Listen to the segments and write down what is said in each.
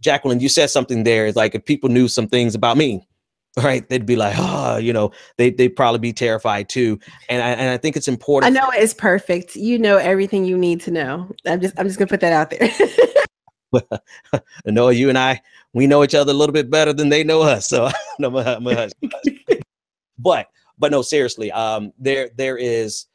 Jacqueline, you said something there. It's like if people knew some things about me, right, they'd be like, oh, you know, they'd probably be terrified too. And I think it's important. I know it's perfect. You know everything you need to know. I'm just gonna put that out there. Noah, you and I, we know each other a little bit better than they know us. So but no, seriously, there is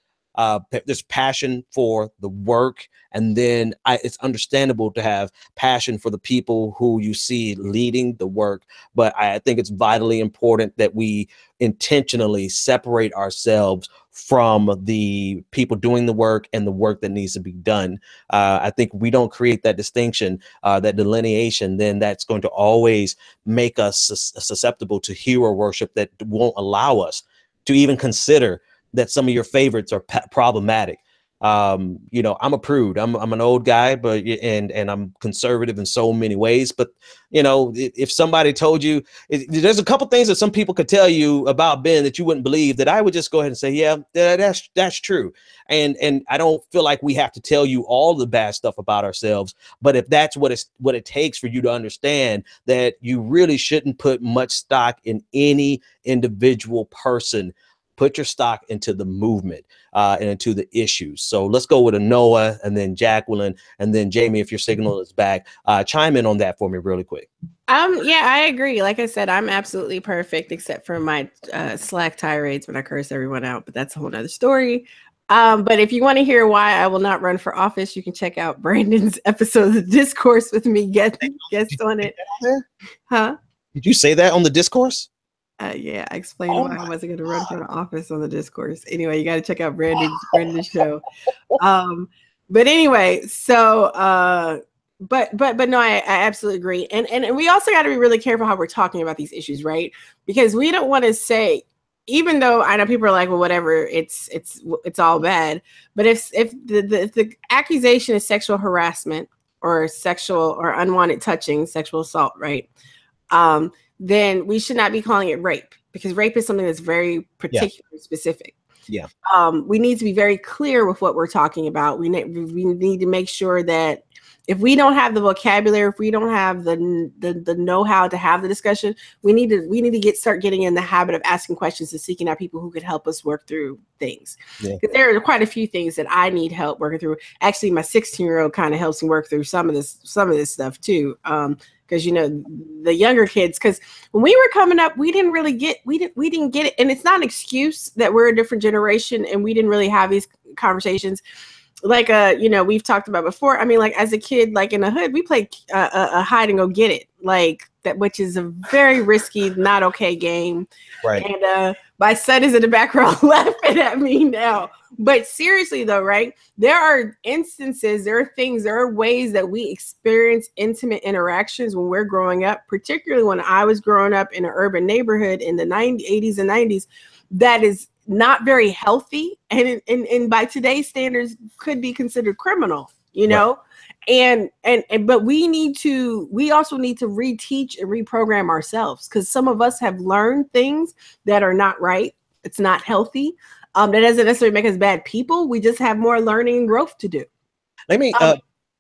there's passion for the work, and then it's understandable to have passion for the people who you see leading the work. But I think it's vitally important that we intentionally separate ourselves from the people doing the work and the work that needs to be done. I think we don't create that distinction, that delineation, then that's going to always make us susceptible to hero worship that won't allow us to even consider that some of your favorites are problematic. You know, I'm a prude. I'm an old guy, but and I'm conservative in so many ways. But you know, if somebody told you, there's a couple things that some people could tell you about Ben that you wouldn't believe, that I would just go ahead and say, yeah, that's true. And I don't feel like we have to tell you all the bad stuff about ourselves. But if that's what it takes for you to understand that you really shouldn't put much stock in any individual person, put your stock into the movement and into the issues. So let's go with a Noah, and then Jacqueline, and then Jamie, if your signal is back, chime in on that for me really quick. Yeah, I agree. Like I said, I'm absolutely perfect except for my Slack tirades when I curse everyone out, but that's a whole nother story. But if you want to hear why I will not run for office, you can check out Brandon's episode of the Discourse with me. Guest on it. Huh? Did you say that on the Discourse? Yeah, I explained why I wasn't going to run for the office on the Discourse. Anyway, you got to check out Brandon's show. But anyway, so but no, I absolutely agree. And we also got to be really careful how we're talking about these issues, right? Because we don't want to say, even though I know people are like, well, whatever, it's all bad. But if the accusation is sexual harassment or sexual or unwanted touching, sexual assault, right? Then we should not be calling it rape, because rape is something that's very particular, specific. Yeah. We need to be very clear with what we're talking about. We need to make sure that if we don't have the vocabulary, if we don't have the know-how to have the discussion, we need to start getting in the habit of asking questions and seeking out people who could help us work through things. Because there are quite a few things that I need help working through. Actually, my 16-year-old kind of helps me work through some of this stuff too. Because you know, the younger kids, because when we were coming up, we didn't get it, and it's not an excuse that we're a different generation and we didn't really have these conversations. Like you know, we've talked about before. I mean, like as a kid, like in the hood, we played a hide and go get it, like that, which is a very risky, not okay game. Right. And my son is in the background laughing at me now. But seriously though, right? There are instances, there are ways that we experience intimate interactions when we're growing up, particularly when I was growing up in an urban neighborhood in the 80s and 90s, that is not very healthy. And by today's standards could be considered criminal, you know? Right. But we also need to reteach and reprogram ourselves, because some of us have learned things that are not right. It's not healthy. That doesn't necessarily make us bad people. We just have more learning and growth to do. Let me go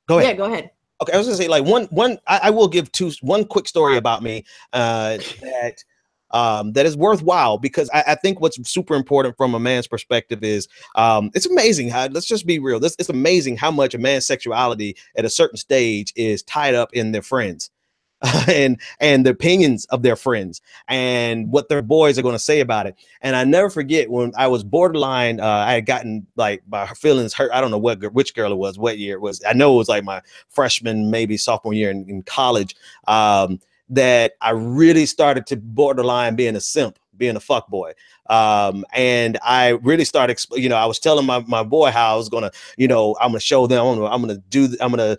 ahead. Yeah, go ahead. Okay, I was gonna say, like, I will give one quick story about me that is worthwhile, because I think what's super important from a man's perspective is it's amazing how, let's just be real, it's amazing how much a man's sexuality at a certain stage is tied up in their friends. And the opinions of their friends and what their boys are going to say about it. And I never forget when I was borderline, I had gotten like my feelings hurt. I don't know which girl it was, what year it was. I know it was like my freshman, maybe sophomore year in college, that I really started to borderline being a simp, being a fuck boy. And I really started, you know, I was telling my boy how I was gonna, you know, I'm gonna show them, I'm gonna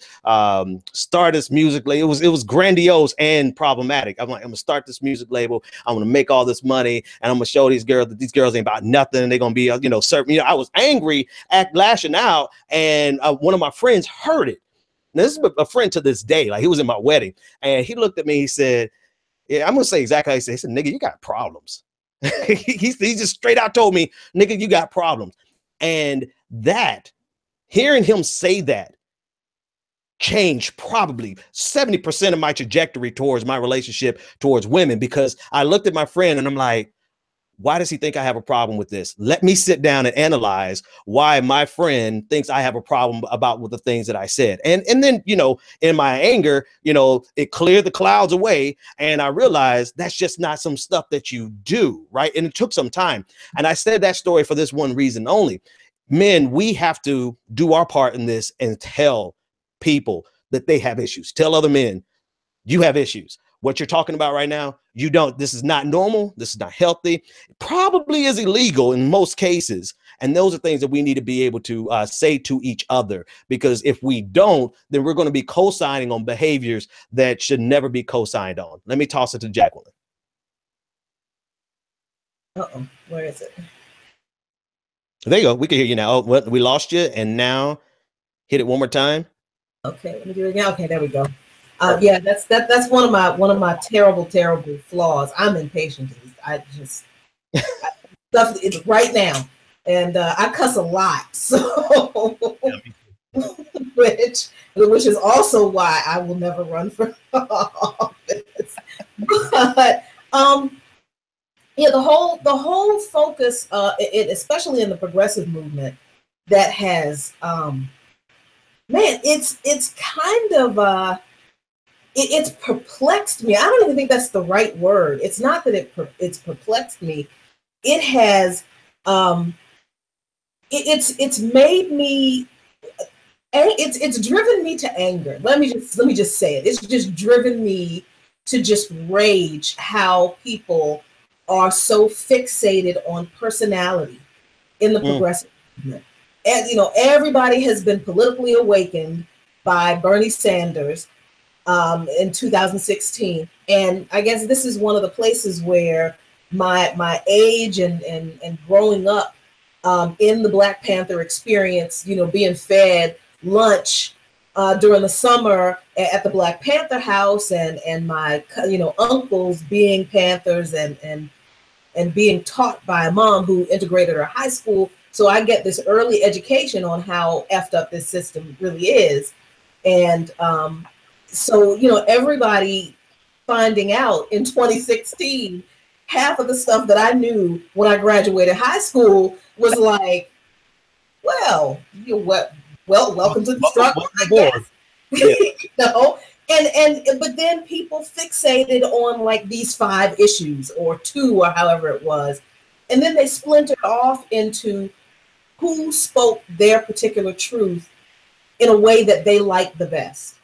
start this music label. It was grandiose and problematic. I'm like, I'm gonna start this music label. I'm gonna make all this money, and I'm gonna show these girls that these girls ain't about nothing. They're gonna be, you know, serving. You know, I was angry, lashing out, and one of my friends heard it. Now, this is a friend to this day. Like, he was in my wedding, and he looked at me. He said, "Yeah, I'm gonna say exactly how he said. He said, nigga, you got problems." he just straight out told me, nigga, you got problems. And that, hearing him say that, changed probably 70% of my trajectory towards my relationship towards women, because I looked at my friend and I'm like, why does he think I have a problem with this? Let me sit down and analyze why my friend thinks I have a problem about with the things that I said. And then, you know, in my anger, you know, it cleared the clouds away. And I realized that's just not some stuff that you do, right? And it took some time. And I said that story for this one reason only. Men, we have to do our part in this and tell people that they have issues. Tell other men, you have issues. What you're talking about right now, you don't. This is not normal. This is not healthy. It probably is illegal in most cases. And those are things that we need to be able to say to each other, because if we don't, then we're going to be co-signing on behaviors that should never be co-signed on. Let me toss it to Jacqueline. Uh-oh, where is it? There you go. We can hear you now. Oh, we lost you. And now hit it one more time. Okay, let me do it again. Okay, there we go. Yeah, that's one of my terrible flaws. I'm impatient. I just stuff it right now, and I cuss a lot. So, which is also why I will never run for office. But yeah, the whole focus, especially in the progressive movement, that has man, it's kind of it's perplexed me. I don't even think that's the right word. It's not that it's perplexed me. It has it's made me, it's driven me to anger. Let me just say it. It's just driven me to just rage how people are so fixated on personality in the progressive movement. And you know, everybody has been politically awakened by Bernie Sanders in 2016, and I guess this is one of the places where my age and growing up in the Black Panther experience, you know, being fed lunch during the summer at the Black Panther house, and my, you know, uncles being Panthers, and being taught by a mom who integrated her high school. So I get this early education on how effed up this system really is. And so, you know, everybody finding out in 2016, half of the stuff that I knew when I graduated high school was like, well, welcome to the struggle, I guess. Yeah. You know? But then people fixated on like these 5 issues or 2 or however it was. And then they splintered off into who spoke their particular truth in a way that they liked the best.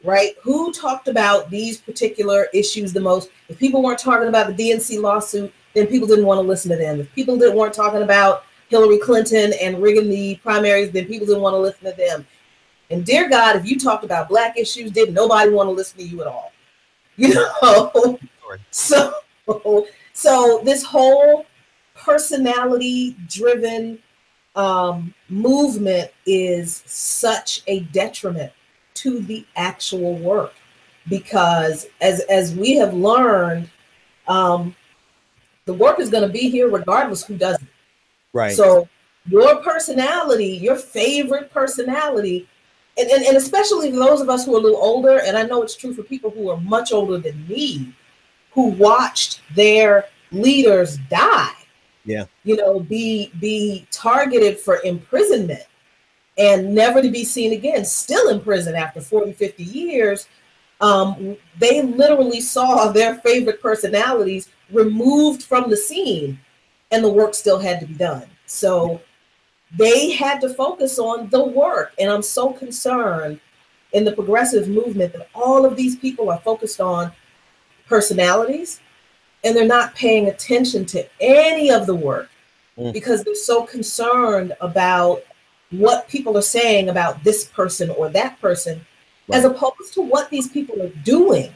Right? Who talked about these particular issues the most? If people weren't talking about the DNC lawsuit, then people didn't want to listen to them. If people weren't talking about Hillary Clinton and rigging the primaries, then people didn't want to listen to them. And dear God, if you talked about Black issues, didn't nobody want to listen to you at all. You know? So this whole personality-driven movement is such a detriment to the actual work, because as we have learned, the work is going to be here regardless who does it. Right. So your personality, your favorite personality, and especially for those of us who are a little older, and I know it's true for people who are much older than me, who watched their leaders die. Yeah. You know, be targeted for imprisonment and never to be seen again, still in prison after 40, 50 years. They literally saw their favorite personalities removed from the scene, and the work still had to be done. So they had to focus on the work. And I'm so concerned in the progressive movement that all of these people are focused on personalities, and they're not paying attention to any of the work because they're so concerned about what people are saying about this person or that person, as opposed to what these people are doing,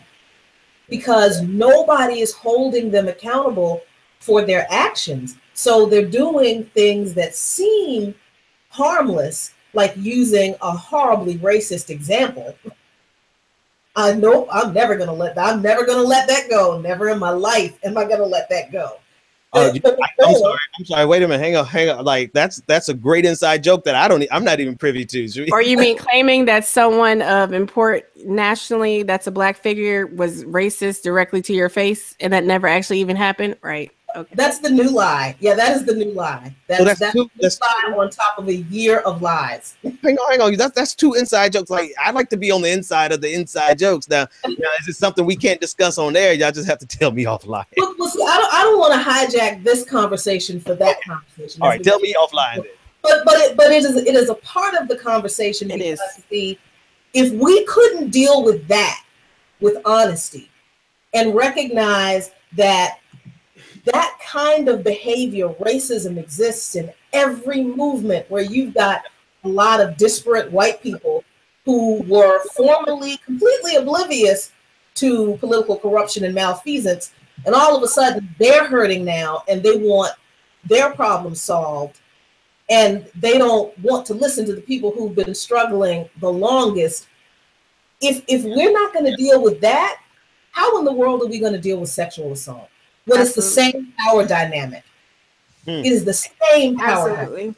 because nobody is holding them accountable for their actions. So they're doing things that seem harmless, like using a horribly racist example. I know I'm never gonna let that go. Never in my life am I gonna let that go. I'm sorry. Wait a minute. Hang on. Like that's a great inside joke that I'm not even privy to. Or you mean claiming that someone of import nationally, that's a black figure, was racist directly to your face, and that never actually even happened, right? Okay. That's the new lie. Yeah, that is the new lie. That's lie on top of a year of lies. Hang on. That's two inside jokes. Like I like to be on the inside of the inside jokes. Now is it something we can't discuss on there? Y'all just have to tell me offline. Well, see, I don't want to hijack this conversation for that conversation. All right, tell me offline then. But it is a part of the conversation. It is. If we couldn't deal with that with honesty and recognize that kind of behavior, racism, exists in every movement where you've got a lot of disparate white people who were formerly completely oblivious to political corruption and malfeasance, and all of a sudden they're hurting now and they want their problems solved, and they don't want to listen to the people who've been struggling the longest. If we're not going to deal with that, how in the world are we going to deal with sexual assault? When it's the same power dynamic. It is the same power. Absolutely.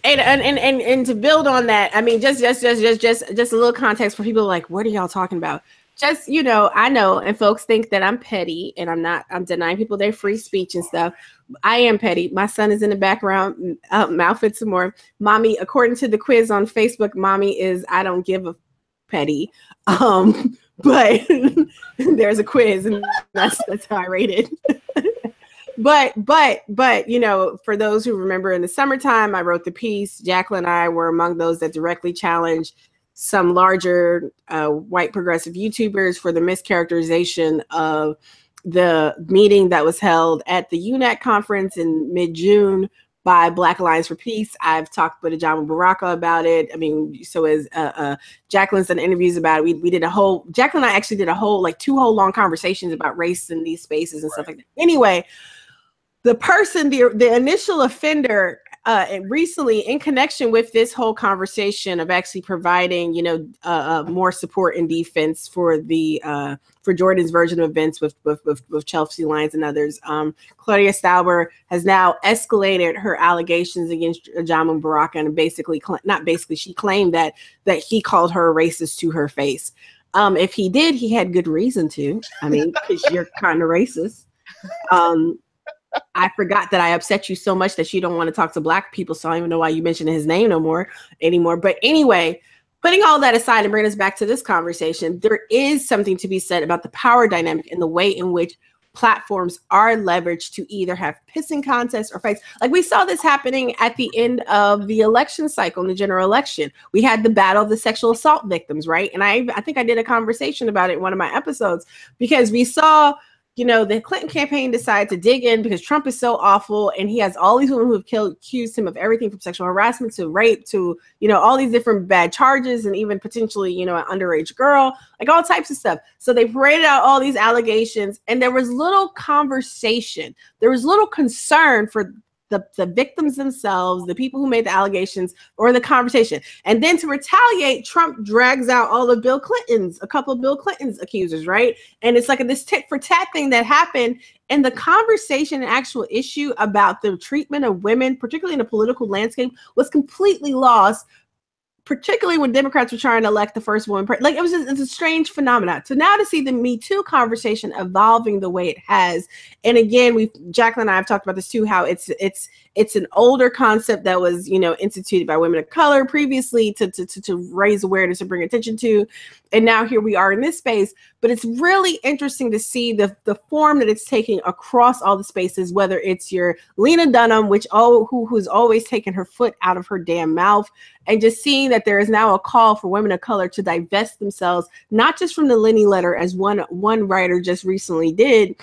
And to build on that, I mean, just a little context for people like, what are y'all talking about? Just, I know, and folks think that I'm petty, and I'm denying people their free speech and stuff. I am petty. My son is in the background, mouthing some more. Mommy, according to the quiz on Facebook, mommy is, I don't give a petty. But there's a quiz, and that's how I rate it. but for those who remember, in the summertime, I wrote the piece. Jacqueline and I were among those that directly challenged some larger white progressive YouTubers for the mischaracterization of the meeting that was held at the UNAC conference in mid-June by Black Alliance for Peace. I've talked with Ajamu Baraka about it. I mean, so as Jacqueline's done interviews about it. We did Jacqueline and I actually did a whole, like 2 whole long conversations about race in these spaces and stuff like that. Anyway, the initial offender recently, in connection with this whole conversation of actually providing, more support and defense for for Jordan's version of events with Chelsea Lyons and others, Claudia Stauber has now escalated her allegations against Ajamu Baraka, and she claimed that he called her a racist to her face. If he did, he had good reason to. I mean, because you're kind of racist. I forgot that I upset you so much that you don't want to talk to Black people, so I don't even know why you mentioned his name anymore. But anyway, putting all that aside and bringing us back to this conversation, there is something to be said about the power dynamic and the way in which platforms are leveraged to either have pissing contests or fights. Like we saw this happening at the end of the election cycle, in the general election. We had the battle of the sexual assault victims, right? And I think I did a conversation about it in one of my episodes, because we saw, the Clinton campaign decided to dig in because Trump is so awful, and he has all these women who have accused him of everything from sexual harassment to rape to, all these different bad charges, and even potentially, an underage girl, like all types of stuff. So they paraded out all these allegations, and there was little conversation. There was little concern for the victims themselves, the people who made the allegations, or the conversation. And then to retaliate, Trump drags out a couple of Bill Clinton's accusers, right? And it's like this tit for tat thing that happened. And the conversation and actual issue about the treatment of women, particularly in the political landscape, was completely lost, particularly when Democrats were trying to elect the first woman. Like it's a strange phenomenon. So now to see the Me Too conversation evolving the way it has, and again, Jacqueline and I have talked about this too, how it's an older concept that was instituted by women of color previously to raise awareness and bring attention to, and now here we are in this space. But it's really interesting to see the form that it's taking across all the spaces, whether it's your Lena Dunham, who's always taken her foot out of her damn mouth, and just seeing that there is now a call for women of color to divest themselves, not just from the Lenny letter, as one writer just recently did.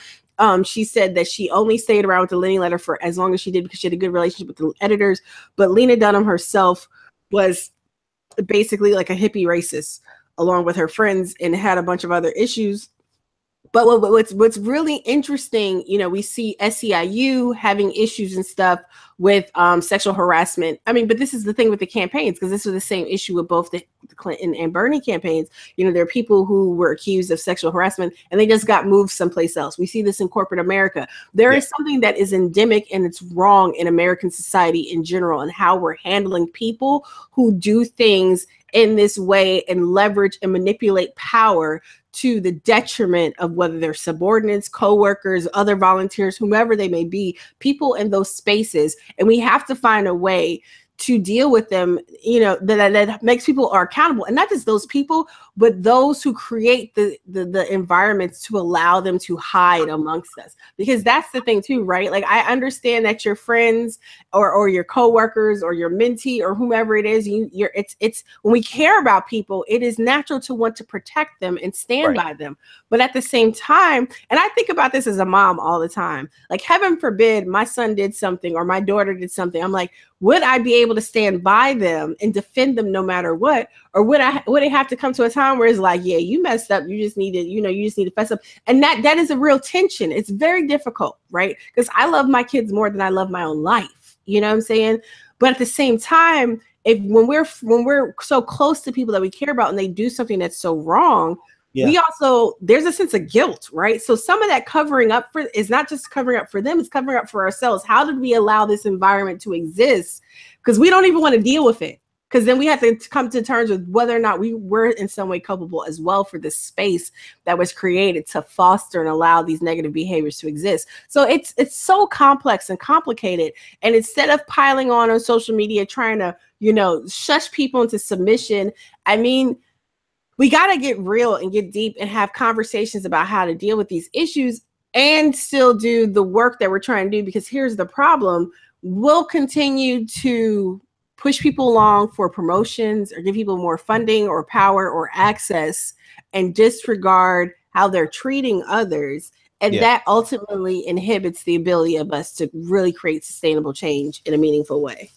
She said that she only stayed around with the Lenny letter for as long as she did because she had a good relationship with the editors. But Lena Dunham herself was basically like a hippie racist, along with her friends, and had a bunch of other issues. But what's really interesting, we see SEIU having issues and stuff with sexual harassment. I mean, but this is the thing with the campaigns, because this was the same issue with both the the Clinton and Bernie campaigns. You know, there are people who were accused of sexual harassment and they just got moved someplace else. We see this in corporate America. There is something that is endemic and it's wrong in American society in general, and how we're handling people who do things in this way and leverage and manipulate power to the detriment of whether they're subordinates, co-workers, other volunteers, whomever they may be, people in those spaces. And we have to find a way to deal with them, you know, that makes people are accountable, and not just those people, but those who create the environments to allow them to hide amongst us. Because that's the thing too, right? Like, I understand that your friends or your coworkers or your mentee or whomever it is, it's when we care about people, it is natural to want to protect them and stand by them. But at the same time, and I think about this as a mom all the time, like, heaven forbid my son did something or my daughter did something. I'm like, would I be able to stand by them and defend them no matter what? Or would it have to come to a time where it's like, yeah, you messed up. You just need to, you just need to fess up. And that is a real tension. It's very difficult, right? Because I love my kids more than I love my own life. You know what I'm saying? But at the same time, when we're so close to people that we care about and they do something that's so wrong, we also, there's a sense of guilt, right? So some of that covering up for is not just covering up for them, it's covering up for ourselves. How did we allow this environment to exist? Because we don't even want to deal with it. Because then we have to come to terms with whether or not we were in some way culpable as well for the space that was created to foster and allow these negative behaviors to exist. So it's so complex and complicated. And instead of piling on social media, trying to, shush people into submission, I mean, we got to get real and get deep and have conversations about how to deal with these issues and still do the work that we're trying to do. Because here's the problem. We'll continue to push people along for promotions or give people more funding or power or access and disregard how they're treating others. And that ultimately inhibits the ability of us to really create sustainable change in a meaningful way.